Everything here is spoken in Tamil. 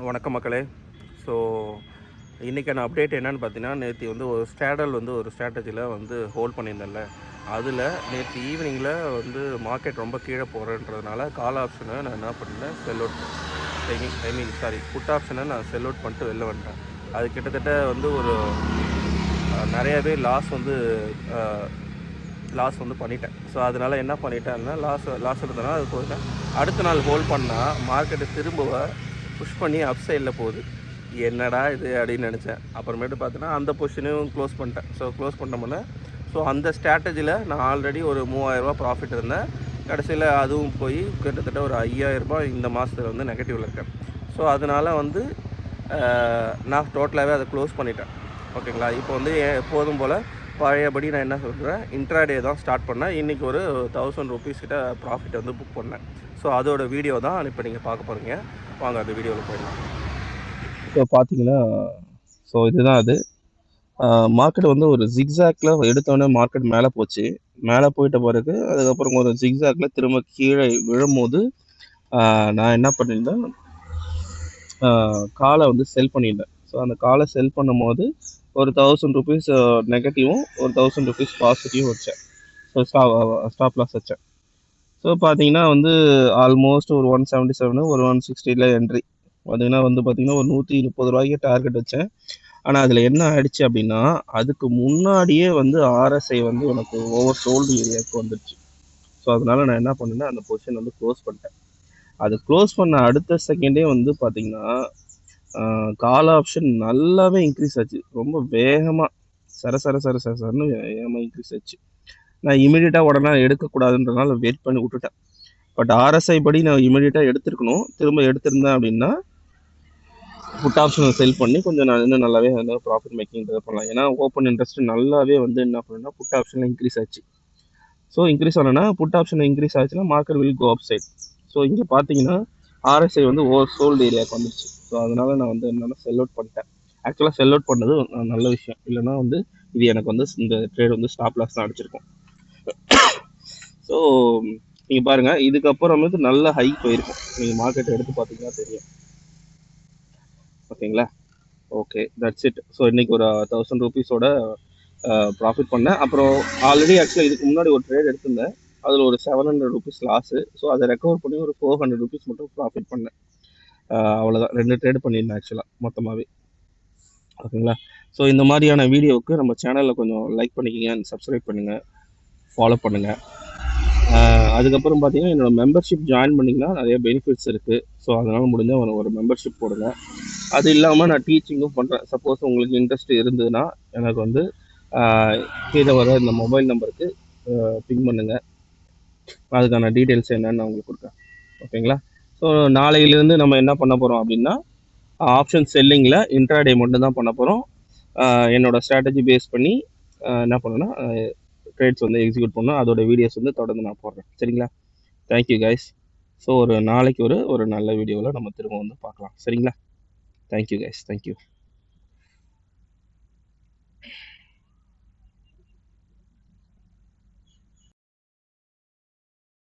வணக்கம் மக்களே. ஸோ இன்றைக்கான அப்டேட் என்னென்னு பார்த்தீங்கன்னா, நேற்று வந்து ஒரு ஸ்ட்ராடல் வந்து ஒரு ஸ்ட்ராட்டஜியில் வந்து ஹோல்ட் பண்ணியிருந்தேன்ல, அதில் நேற்று ஈவினிங்கில் வந்து மார்க்கெட் ரொம்ப கீழே போகிறன்றதுனால கால் ஆப்ஷனை நான் என்ன பண்ணேன், செல் அவுட் புட் ஆப்ஷனை நான் செல் அவுட் பண்ணிட்டு வெளில வந்துட்டேன். அது கிட்டத்தட்ட வந்து ஒரு நிறையவே லாஸ் வந்து பண்ணிட்டேன். ஸோ அதனால் என்ன பண்ணிட்டேன்னா, லாஸ் இருந்ததுனால அது போயிட்டேன். அடுத்த நாள் ஹோல்ட் பண்ணால் மார்க்கெட்டு திரும்ப புஷ் பண்ணி அப் சைடில் போகுது. என்னடா இது அப்படின்னு நினச்சேன். அப்புறமேட்டு பார்த்தீங்கன்னா அந்த பொசிஷனையும் க்ளோஸ் பண்ணிட்டேன். ஸோ க்ளோஸ் பண்ணோம்னா அந்த ஸ்ட்ராட்டஜியில் நான் ஆல்ரெடி ஒரு 3000 ப்ராஃபிட் இருந்தேன். கடைசியில் அதுவும் போய் கிட்டத்தட்ட ஒரு 5000 இந்த மாதத்தில் வந்து நெகட்டிவில் இருக்கேன். ஸோ அதனால் வந்து நான் டோட்டலாகவே அதை க்ளோஸ் பண்ணிட்டேன். ஓகேங்களா. இப்போ வந்து எப்போதும் போல் பழையபடி நான் என்ன சொல்கிறேன், இன்ட்ராடே தான் ஸ்டார்ட் பண்ணேன். இன்றைக்கி ஒரு 1000 rupees கிட்ட ப்ராஃபிட் வந்து புக் பண்ணேன். ஸோ அதோட வீடியோ தான் இப்போ நீங்கள் பார்க்க போகிறீங்க. வாங்க அந்த வீடியோவில் போயிடலாம். இப்போ பார்த்தீங்கன்னா, ஸோ இதுதான் அது மார்க்கெட் வந்து ஒரு ஜிக்ஸாக்டில் எடுத்தோடனே மார்க்கெட் மேலே போச்சு. மேலே போயிட்ட பிறகு அதுக்கப்புறம் ஒரு ஜிக்ஸாக்டில் திரும்ப கீழே விழும்போது நான் என்ன பண்ணியிருந்தேன், காலை வந்து செல் பண்ணியிருந்தேன். ஸோ அந்த காலை செல் பண்ணும் போது ஒரு 1000 rupees நெகட்டிவும் ஒரு 1000 rupees பாசிட்டிவும் வச்சேன். ஸோ ஸ்டாப் லாஸ் வச்சேன். ஸோ பார்த்தீங்கன்னா வந்து ஆல்மோஸ்ட் ஒரு 177 ஒரு 160 என்ட்ரி பார்த்தீங்கன்னா வந்து பார்த்தீங்கன்னா ஒரு 130 ரூபாய்க்கு டார்கெட் வச்சேன். ஆனால் அதில் என்ன ஆயிடுச்சு அப்படின்னா, அதுக்கு முன்னாடியே வந்து ஆர்எஸ்ஐ வந்து எனக்கு ஓவர் சோல்டு ஏரியாவுக்கு வந்துடுச்சு. ஸோ அதனால நான் என்ன பண்ணேன்னா, அந்த பொசிஷன் வந்து க்ளோஸ் பண்ணிட்டேன். அது க்ளோஸ் பண்ண அடுத்த செகண்டே வந்து பார்த்தீங்கன்னா, கால் ஆப்ஷன் நல்லாவே இன்க்ரீஸ் ஆச்சு. ரொம்ப வேகமாக சரன்னு வேகமாக இன்க்ரீஸ் ஆச்சு. நான் இமீடியட்டாக உடனே எடுக்கக்கூடாதுன்றதுனால வெயிட் பண்ணி விட்டுட்டேன். பட் ஆர்எஸ்ஐ படி நான் இமீடியட்டாக எடுத்துருக்கணும். திரும்ப எடுத்திருந்தேன் அப்படின்னா புட் ஆப்ஷனை செல் பண்ணி கொஞ்சம் நான் இன்னும் நல்லாவே வந்து ப்ராஃபிட் மேக்கிங் பண்ணலாம். ஏன்னா ஓப்பன் இன்ட்ரெஸ்ட் நல்லாவே வந்து என்ன பண்ணுன்னா புட் ஆப்ஷனில் இன்க்ரீஸ் ஆச்சு. ஸோ இன்க்ரீஸ் ஆனேன்னா புட் ஆப்ஷனில் இன்க்ரீஸ் ஆச்சுன்னா market will go upside. So இங்கே பார்த்தீங்கன்னா ஆர்எஸ்ஐ வந்து ஓவர் சோல்டு ஏரியாவுக்கு வந்துடுச்சு. ஸோ அதனால நான் வந்து என்னென்னா செல் அவுட் பண்ணிட்டேன். ஆக்சுவலாக செல் அவுட் பண்ணது நல்ல விஷயம். இல்லைன்னா வந்து இது எனக்கு வந்து இந்த ட்ரேட் வந்து ஸ்டாப் லாஸ் தான் அடிச்சிருக்கும். ஸோ நீங்கள் பாருங்கள், இதுக்கப்புறமேட்டு நல்ல ஹை போயிருக்கும். நீங்கள் மார்க்கெட் எடுத்து பார்த்தீங்கன்னா தெரியும். ஓகேங்களா. Okay, that's it. ஸோ இன்றைக்கி ஒரு 1000 rupees ப்ராஃபிட் பண்ணேன். அப்புறம் ஆல்ரெடி ஆக்சுவலாக இதுக்கு முன்னாடி ஒரு ட்ரேட் எடுத்திருந்தேன். அதில் ஒரு 700 rupees லாஸு. ஸோ அதை ரெக்கவர் பண்ணி ஒரு 400 rupees மட்டும் ப்ராஃபிட் பண்ணேன். அவ்வளோதான். 2 ட்ரேட் பண்ணியிருந்தேன் ஆக்சுவலாக மொத்தமாகவே. ஓகேங்களா. ஸோ இந்த மாதிரியான வீடியோவுக்கு நம்ம சேனலில் கொஞ்சம் லைக் பண்ணிக்கங்க, சப்ஸ்கிரைப் பண்ணுங்கள், ஃபாலோ பண்ணுங்கள். அதுக்கப்புறம் பார்த்தீங்கன்னா என்னோடய மெம்பர்ஷிப் ஜாயின் பண்ணிங்கன்னா நிறைய பெனிஃபிட்ஸ் இருக்குது. ஸோ அதனால் முடிஞ்சால் ஒரு மெம்பர்ஷிப் போடுங்க. அது இல்லாமல் நான் டீச்சிங்கும் பண்ணுறேன். சப்போஸ் உங்களுக்கு இன்ட்ரெஸ்ட் இருந்ததுன்னா எனக்கு வந்து கீழே வர இந்த மொபைல் நம்பருக்கு பிங் பண்ணுங்கள். அதுக்கான டீட்டெயில்ஸ் என்னன்னு நான் உங்களுக்கு கொடுக்குறேன். ஓகேங்களா. ஸோ நாளையிலேருந்து நம்ம என்ன பண்ண போகிறோம் அப்படின்னா, ஆப்ஷன் செல்லிங்கில் இன்ட்ராடே மட்டும் தான் பண்ண போகிறோம். என்னோடய ஸ்ட்ராட்டஜி பேஸ் பண்ணி என்ன பண்ணணும்னா ட்ரேட்ஸ் வந்து எக்ஸிக்யூட் பண்ணோம். அதோட வீடியோஸ் வந்து தொடர்ந்து நான் போடுறேன். சரிங்களா. Thank you guys. ஸோ ஒரு நாளைக்கு ஒரு நல்ல வீடியோவில் நம்ம திரும்ப வந்து பார்க்கலாம். சரிங்களா. Thank you guys. தேங்க்யூ.